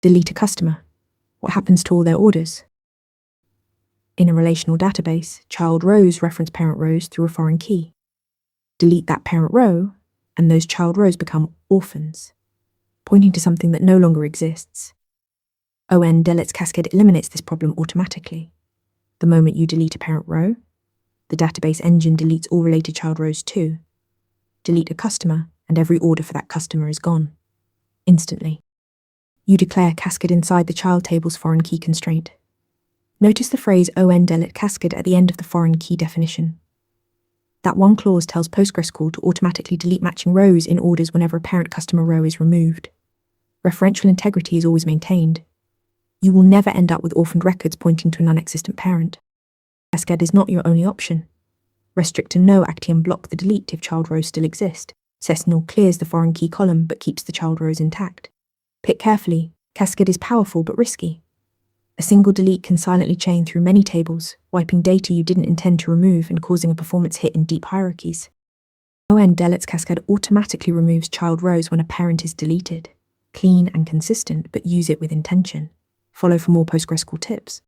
Delete a customer. What happens to all their orders? In a relational database, child rows reference parent rows through a foreign key. Delete that parent row, and those child rows become orphans, pointing to something that no longer exists. ON DELETE CASCADE eliminates this problem automatically. The moment you delete a parent row, the database engine deletes all related child rows too. Delete a customer, and every order for that customer is gone, instantly. You declare cascade inside the child table's foreign key constraint. Notice the phrase ON DELETE CASCADE at the end of the foreign key definition. That one clause tells PostgreSQL to automatically delete matching rows in orders whenever a parent customer row is removed. Referential integrity is always maintained. You will never end up with orphaned records pointing to a non-existent parent. Cascade is not your only option. Restrict and no action block the delete if child rows still exist. SET NULL clears the foreign key column but keeps the child rows intact. Pick carefully. Cascade is powerful but risky. A single delete can silently chain through many tables, wiping data you didn't intend to remove and causing a performance hit in deep hierarchies. ON DELETE CASCADE automatically removes child rows when a parent is deleted. Clean and consistent, but use it with intention. Follow for more PostgreSQL tips.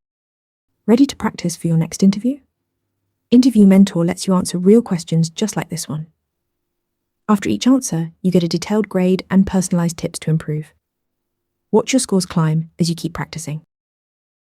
Ready to practice for your next interview? Interview Mentor lets you answer real questions just like this one. After each answer, you get a detailed grade and personalized tips to improve. Watch your scores climb as you keep practicing.